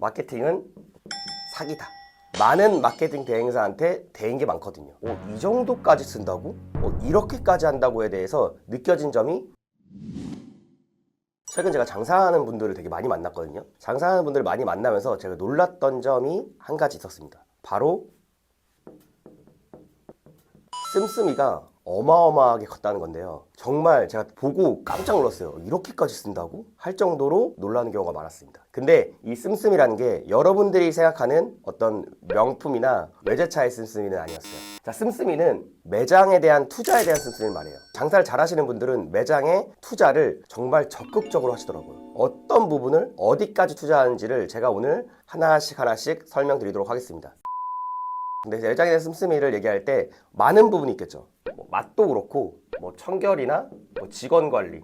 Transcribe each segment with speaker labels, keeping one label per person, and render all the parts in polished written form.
Speaker 1: 마케팅은 사기다. 많은 마케팅 대행사한테 대인 게 많거든요. 이 정도까지 쓴다고? 이렇게까지 한다고에 대해서 느껴진 점이, 최근 제가 장사하는 분들을 되게 많이 만났거든요. 장사하는 분들을 많이 만나면서 제가 놀랐던 점이 한 가지 있었습니다. 바로 씀씀이가 어마어마하게 컸다는 건데요. 정말 제가 보고 깜짝 놀랐어요. 이렇게까지 쓴다고? 할 정도로 놀라는 경우가 많았습니다. 근데 이 씀씀이라는 게 여러분들이 생각하는 어떤 명품이나 외제차의 씀씀이는 아니었어요. 자, 씀씀이는 매장에 대한 투자에 대한 씀씀을 말해요. 장사를 잘 하시는 분들은 매장에 투자를 정말 적극적으로 하시더라고요. 어떤 부분을 어디까지 투자하는지를 제가 오늘 하나씩 설명드리도록 하겠습니다. 근데 매장에 대한 씀씀이를 얘기할 때 많은 부분이 있겠죠. 맛도 그렇고 청결이나 직원 관리,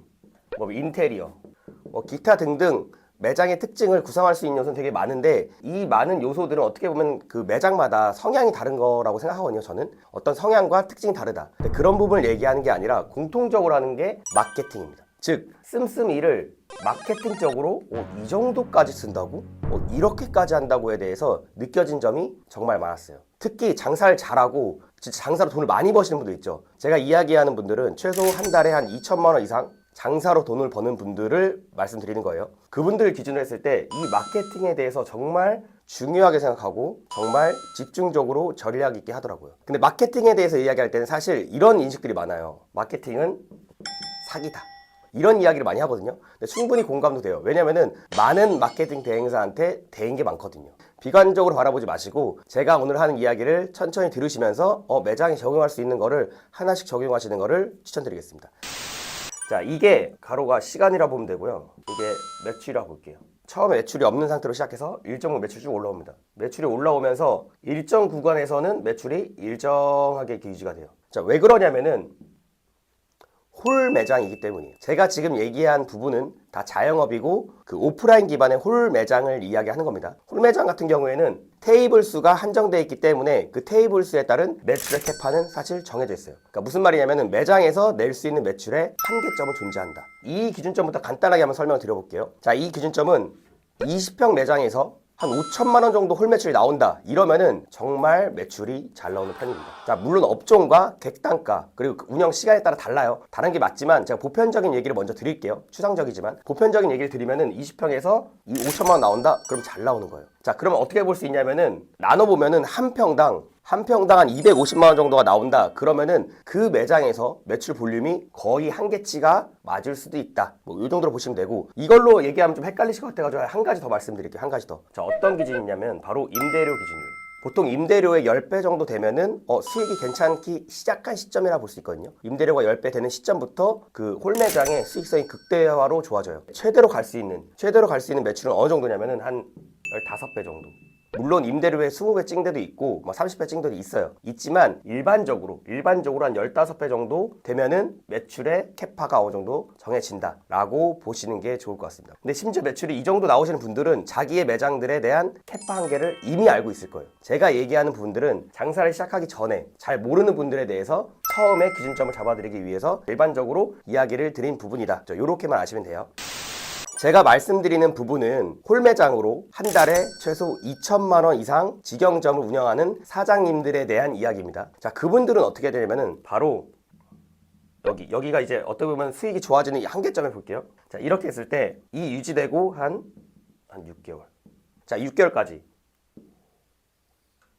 Speaker 1: 인테리어, 기타 등등 매장의 특징을 구성할 수 있는 요소는 되게 많은데, 이 많은 요소들은 어떻게 보면 그 매장마다 성향이 다른 거라고 생각하거든요. 저는 어떤 성향과 특징이 다르다. 근데 그런 부분을 얘기하는 게 아니라 공통적으로 하는 게 마케팅입니다. 즉 씀씀이를 마케팅적으로 이 정도까지 쓴다고? 이렇게까지 한다고에 대해서 느껴진 점이 정말 많았어요. 특히 장사를 잘하고 진짜 장사로 돈을 많이 버시는 분들 있죠. 제가 이야기하는 분들은 최소 한 달에 한 2천만 원 이상 장사로 돈을 버는 분들을 말씀드리는 거예요. 그분들을 기준으로 했을 때 이 마케팅에 대해서 정말 중요하게 생각하고 정말 집중적으로 전략 있게 하더라고요. 근데 마케팅에 대해서 이야기할 때는 사실 이런 인식들이 많아요. 마케팅은 사기다. 이런 이야기를 많이 하거든요. 근데 충분히 공감도 돼요. 왜냐면은 많은 마케팅 대행사한테 대인 게 많거든요. 비관적으로 바라보지 마시고 제가 오늘 하는 이야기를 천천히 들으시면서 매장에 적용할 수 있는 거를 하나씩 적용하시는 거를 추천드리겠습니다. 자, 이게 가로가 시간이라 보면 되고요. 이게 매출이라고 볼게요. 처음에 매출이 없는 상태로 시작해서 일정 매출이 쭉 올라옵니다. 매출이 올라오면서 일정 구간에서는 매출이 일정하게 유지가 돼요. 자, 왜 그러냐면은 홀 매장이기 때문이에요. 제가 지금 얘기한 부분은 다 자영업이고 그 오프라인 기반의 홀 매장을 이야기하는 겁니다. 홀 매장 같은 경우에는 테이블 수가 한정되어 있기 때문에 그 테이블 수에 따른 매출의 캐파는 사실 정해져 있어요. 그러니까 무슨 말이냐면은 매장에서 낼 수 있는 매출의 한계점은 존재한다. 이 기준점부터 간단하게 한번 설명을 드려볼게요. 자, 이 기준점은 20평 매장에서 한 5천만 원 정도 홀 매출이 나온다. 이러면은 정말 매출이 잘 나오는 편입니다. 자, 물론 업종과 객단가 그리고 운영 시간에 따라 달라요. 다른 게 맞지만 제가 보편적인 얘기를 먼저 드릴게요. 추상적이지만 보편적인 얘기를 드리면은 20평에서 이 5천만 원 나온다. 그럼 잘 나오는 거예요. 자, 그러면 어떻게 볼 수 있냐면은 나눠보면은 한 평당 한 250만 원 정도가 나온다. 그러면은 그 매장에서 매출 볼륨이 거의 한계치가 맞을 수도 있다. 이 정도로 보시면 되고, 이걸로 얘기하면 좀 헷갈리실 것 같아가지고 한 가지 더 말씀드릴게요. 한 가지 더. 자, 어떤 기준이냐면 바로 임대료 기준이에요. 보통 임대료의 10배 정도 되면은 수익이 괜찮기 시작한 시점이라 볼 수 있거든요. 임대료가 10배 되는 시점부터 그 홀매장의 수익성이 극대화로 좋아져요. 최대로 갈 수 있는 매출은 어느 정도냐면은 한 15배 정도. 물론 임대료에 20배 찍은 데도 있고 30배 찍은 데도 있지만 일반적으로 한 15배 정도 되면은 매출의 캐파가 어느 정도 정해진다 라고 보시는 게 좋을 것 같습니다. 근데 심지어 매출이 이 정도 나오시는 분들은 자기의 매장들에 대한 캐파 한계를 이미 알고 있을 거예요. 제가 얘기하는 부분들은 장사를 시작하기 전에 잘 모르는 분들에 대해서 처음에 기준점을 잡아드리기 위해서 일반적으로 이야기를 드린 부분이다. 이렇게만 아시면 돼요. 제가 말씀드리는 부분은 홀매장으로 한 달에 최소 2천만 원 이상 직영점을 운영하는 사장님들에 대한 이야기입니다. 자, 그분들은 어떻게 되냐면은 바로 여기가 이제 어떻게 보면 수익이 좋아지는 이 한계점을 볼게요. 자, 이렇게 했을 때 이 유지되고 한 6개월. 자, 6개월까지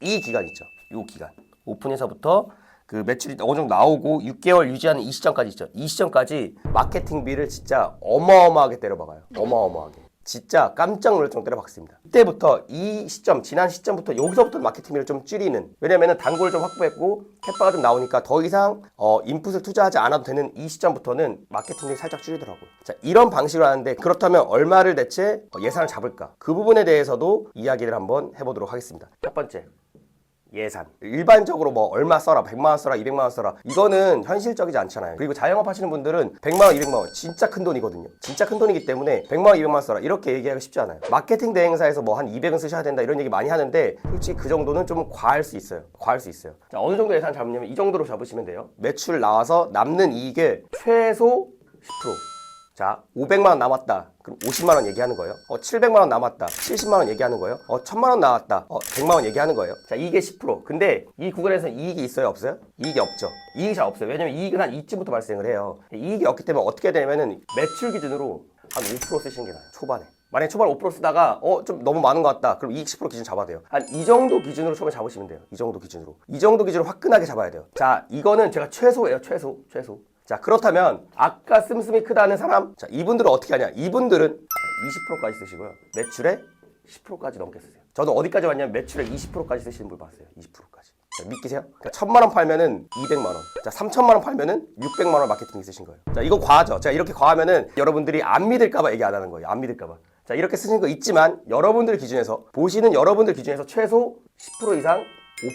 Speaker 1: 이 기간 있죠. 이 기간. 오픈에서부터 그 매출이 어느 정도 나오고 6개월 유지하는 이 시점까지 있죠. 이 시점까지 마케팅비를 진짜 어마어마하게 때려박아요. 어마어마하게. 진짜 깜짝 놀랄 정도로 때려박습니다. 그때부터 이 시점, 지난 시점부터 여기서부터 마케팅비를 좀 줄이는, 왜냐면은 단골을 좀 확보했고 캐파가 좀 나오니까 더 이상 인풋을 투자하지 않아도 되는 이 시점부터는 마케팅비를 살짝 줄이더라고요. 자, 이런 방식으로 하는데 그렇다면 얼마를 대체 예산을 잡을까? 그 부분에 대해서도 이야기를 한번 해보도록 하겠습니다. 첫 번째, 예산. 일반적으로 얼마 써라, 100만 원 써라, 200만 원 써라, 이거는 현실적이지 않잖아요. 그리고 자영업 하시는 분들은 100만 원, 200만 원 진짜 큰 돈이거든요. 진짜 큰 돈이기 때문에 100만 원, 200만 원 써라 이렇게 얘기하기 쉽지 않아요. 마케팅 대행사에서 한 200은 쓰셔야 된다 이런 얘기 많이 하는데 솔직히 그 정도는 좀 과할 수 있어요. 자, 어느 정도 예산 잡냐면 이 정도로 잡으시면 돼요. 매출 나와서 남는 이익의 최소 10%. 자, 500만 원 남았다. 그럼 50만 원 얘기하는 거예요. 700만 원 남았다. 70만 원 얘기하는 거예요. 1000만 원 나왔다. 100만 원 얘기하는 거예요. 자, 이게 10%. 근데 이 구간에서 이익이 있어요, 없어요? 이익이 없죠. 이익이 잘 없어요. 왜냐면 이익은 한 이쯤부터 발생을 해요. 이익이 없기 때문에 어떻게 해야 되냐면은 매출 기준으로 한 5% 쓰시는 게 나아요. 초반에. 만약에 초반에 5% 쓰다가 좀 너무 많은 것 같다. 그럼 이익 10% 기준 잡아야 돼요. 한 이 정도 기준으로 처음에 잡으시면 돼요. 이 정도 기준으로. 이 정도 기준으로 화끈하게 잡아야 돼요. 자, 이거는 제가 최소예요. 최소. 자, 그렇다면 아까 씀씀이 크다는 사람, 자, 이분들은 어떻게 하냐? 이분들은 20%까지 쓰시고요. 매출에 10%까지 넘게 쓰세요. 저도 어디까지 왔냐면 매출에 20%까지 쓰시는 분 봤어요. 20%까지. 자, 믿기세요? 그러니까 1000만 원 팔면은 200만 원. 자, 3000만 원 팔면은 600만 원 마케팅 쓰신 거예요. 자, 이거 과하죠. 자, 이렇게 과하면은 여러분들이 안 믿을까봐 얘기 안 하는 거예요. 안 믿을까봐. 자, 이렇게 쓰시는 거 있지만 여러분들 기준에서 보시는 여러분들 기준에서 최소 10% 이상,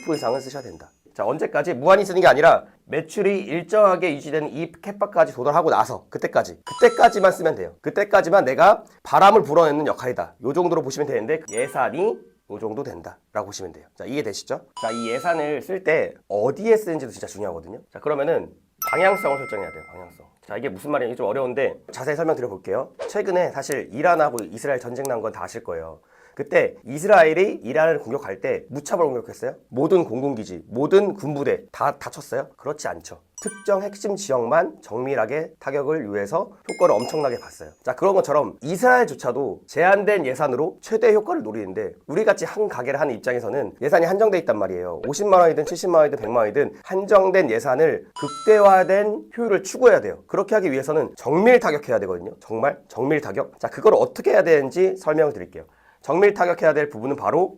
Speaker 1: 5% 이상은 쓰셔야 된다. 자, 언제까지? 무한히 쓰는 게 아니라 매출이 일정하게 유지되는 이 캡바까지 도달하고 나서 그때까지만 쓰면 돼요. 그때까지만 내가 바람을 불어넣는 역할이다. 요 정도로 보시면 되는데 예산이 요 정도 된다 라고 보시면 돼요. 자, 이해되시죠? 자, 이 예산을 쓸 때 어디에 쓰는지도 진짜 중요하거든요. 자, 그러면은 방향성을 설정해야 돼요. 방향성. 자, 이게 무슨 말이냐, 좀 어려운데 자세히 설명드려 볼게요. 최근에 사실 이란하고 이스라엘 전쟁 난 건 다 아실 거예요. 그때 이스라엘이 이란을 공격할 때 무차별 공격했어요? 모든 공군기지, 모든 군부대 다 다쳤어요? 그렇지 않죠. 특정 핵심 지역만 정밀하게 타격을 위해서 효과를 엄청나게 봤어요. 자, 그런 것처럼 이스라엘조차도 제한된 예산으로 최대 효과를 노리는데 우리같이 한 가게를 하는 입장에서는 예산이 한정돼 있단 말이에요. 50만 원이든 70만 원이든 100만 원이든 한정된 예산을 극대화된 효율을 추구해야 돼요. 그렇게 하기 위해서는 정밀 타격해야 되거든요. 정말 정밀 타격. 자, 그걸 어떻게 해야 되는지 설명을 드릴게요. 정밀 타격해야 될 부분은 바로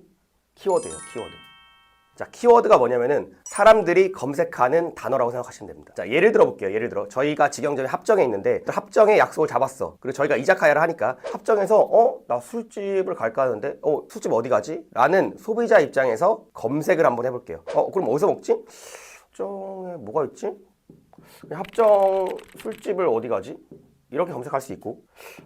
Speaker 1: 키워드예요. 키워드. 자, 키워드가 뭐냐면은 사람들이 검색하는 단어라고 생각하시면 됩니다. 자, 예를 들어 볼게요. 예를 들어 저희가 직영점에 합정에 있는데 합정에 약속을 잡았어. 그리고 저희가 이자카야를 하니까 합정에서 나 술집을 갈까 하는데 술집 어디 가지? 라는 소비자 입장에서 검색을 한번 해볼게요. 그럼 어디서 먹지? 합정에 뭐가 있지? 합정 술집을 어디 가지? 이렇게 검색할 수 있고,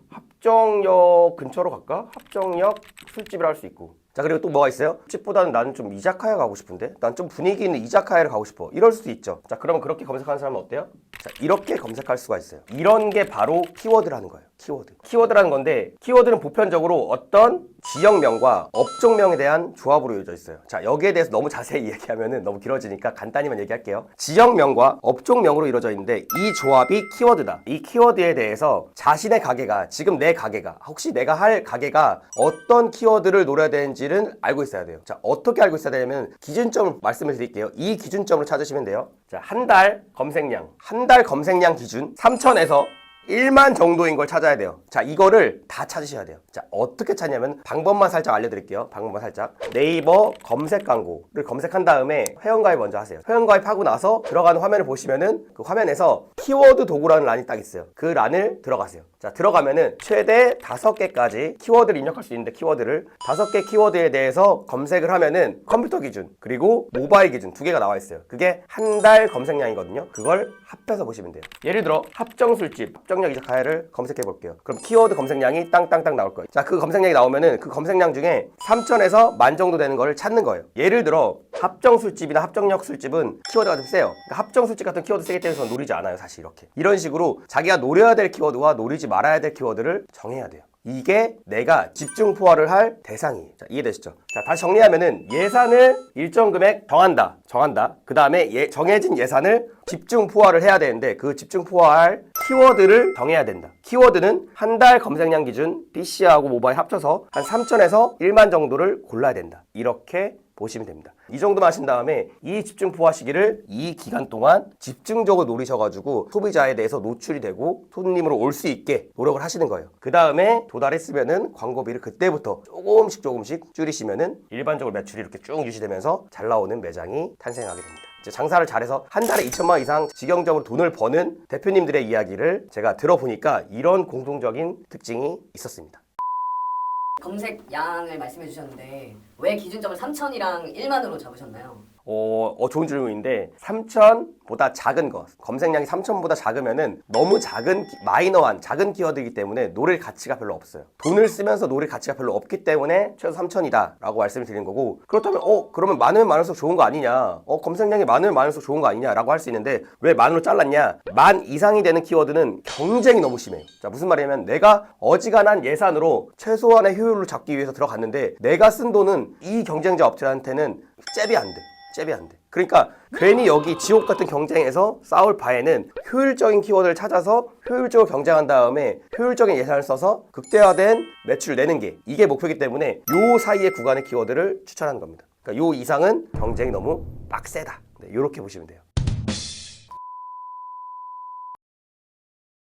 Speaker 1: 합정역 근처로 갈까? 합정역 술집을 할 수 있고. 자, 그리고 또 뭐가 있어요? 술집보다는 나는 좀 이자카야 가고 싶은데, 난 좀 분위기 있는 이자카야를 가고 싶어. 이럴 수도 있죠. 자, 그러면 그렇게 검색하는 사람은 어때요? 자, 이렇게 검색할 수가 있어요. 이런 게 바로 키워드라는 거예요. 키워드. 키워드라는 건데, 키워드는 보편적으로 어떤 지역명과 업종명에 대한 조합으로 이루어져 있어요. 자, 여기에 대해서 너무 자세히 얘기하면 너무 길어지니까 간단히만 얘기할게요. 지역명과 업종명으로 이루어져 있는데 이 조합이 키워드다. 이 키워드에 대해서 자신의 가게가, 지금 내 가게가, 혹시 내가 할 가게가 어떤 키워드를 노려야 되는지를 알고 있어야 돼요. 자, 어떻게 알고 있어야 되냐면 기준점을 말씀을 드릴게요. 이 기준점을 찾으시면 돼요. 자, 한 달 검색량 기준 3,000에서 1만 정도인 걸 찾아야 돼요. 자, 이거를 다 찾으셔야 돼요. 자, 어떻게 찾냐면 방법만 살짝 알려드릴게요. 방법만 살짝. 네이버 검색 광고를 검색한 다음에 회원가입 먼저 하세요. 회원가입하고 나서 들어가는 화면을 보시면은 그 화면에서 키워드 도구라는 란이 딱 있어요. 그 란을 들어가세요. 자, 들어가면은 최대 5개까지 키워드를 입력할 수 있는데 키워드를 5개 키워드에 대해서 검색을 하면은 컴퓨터 기준 그리고 모바일 기준 2개가 나와 있어요. 그게 한 달 검색량이거든요. 그걸 합해서 보시면 돼요. 예를 들어 합정술집, 합정역 이자카야를 검색해 볼게요. 그럼 키워드 검색량이 땅땅땅 나올 거예요. 자, 그 검색량이 나오면은 그 검색량 중에 3,000에서 10,000 정도 되는 거를 찾는 거예요. 예를 들어 합정술집이나 합정역 술집은 키워드가 좀 세요. 그러니까 합정술집 같은 키워드 세기 때문에 노리지 않아요. 사실 이렇게. 이런 식으로 자기가 노려야 될 키워드와 노리지 말아야 될 키워드를 정해야 돼요. 이게 내가 집중 포화를 할 대상이에요. 자, 이해되시죠? 자, 다시 정리하면은 예산을 일정 금액 정한다. 그 다음에 정해진 예산을 집중 포화를 해야 되는데 그 집중 포화할 키워드를 정해야 된다. 키워드는 한 달 검색량 기준 PC하고 모바일 합쳐서 한 3,000에서 1만 정도를 골라야 된다. 이렇게 보시면 됩니다. 이 정도만 하신 다음에 이 집중 포화 시기를 이 기간 동안 집중적으로 노리셔가지고 소비자에 대해서 노출이 되고 손님으로 올 수 있게 노력을 하시는 거예요. 그 다음에 도달했으면은 광고비를 그때부터 조금씩 줄이시면은 일반적으로 매출이 이렇게 쭉 유지되면서 잘 나오는 매장이 탄생하게 됩니다. 이제 장사를 잘해서 한 달에 2천만 원 이상 직영적으로 돈을 버는 대표님들의 이야기를 제가 들어보니까 이런 공통적인 특징이 있었습니다.
Speaker 2: 검색량을 말씀해 주셨는데 왜 기준점을 3,000이랑 1만으로 잡으셨나요?
Speaker 1: 좋은 질문인데 3,000보다 작은 거, 검색량이 3,000보다 작으면은 너무 작은 마이너한 작은 키워드이기 때문에 노릴 가치가 별로 없어요. 돈을 쓰면서 노릴 가치가 별로 없기 때문에 최소 3,000이다 라고 말씀을 드리는 거고, 그렇다면 그러면 많으면 많을수록 좋은 거 아니냐, 검색량이 많으면 많을수록 좋은 거 아니냐 라고 할 수 있는데, 왜 만으로 잘랐냐? 만 이상이 되는 키워드는 경쟁이 너무 심해요. 자, 무슨 말이냐면 내가 어지간한 예산으로 최소한의 효율을 잡기 위해서 들어갔는데 내가 쓴 돈은 이 경쟁자 업체한테는 잽이 안 돼. 잽이 안 돼. 그러니까 괜히 여기 지옥 같은 경쟁에서 싸울 바에는 효율적인 키워드를 찾아서 효율적으로 경쟁한 다음에 효율적인 예산을 써서 극대화된 매출을 내는 게 이게 목표이기 때문에 요 사이의 구간의 키워드를 추천하는 겁니다. 그러니까 요 이상은 경쟁이 너무 빡세다. 네, 이렇게 보시면 돼요.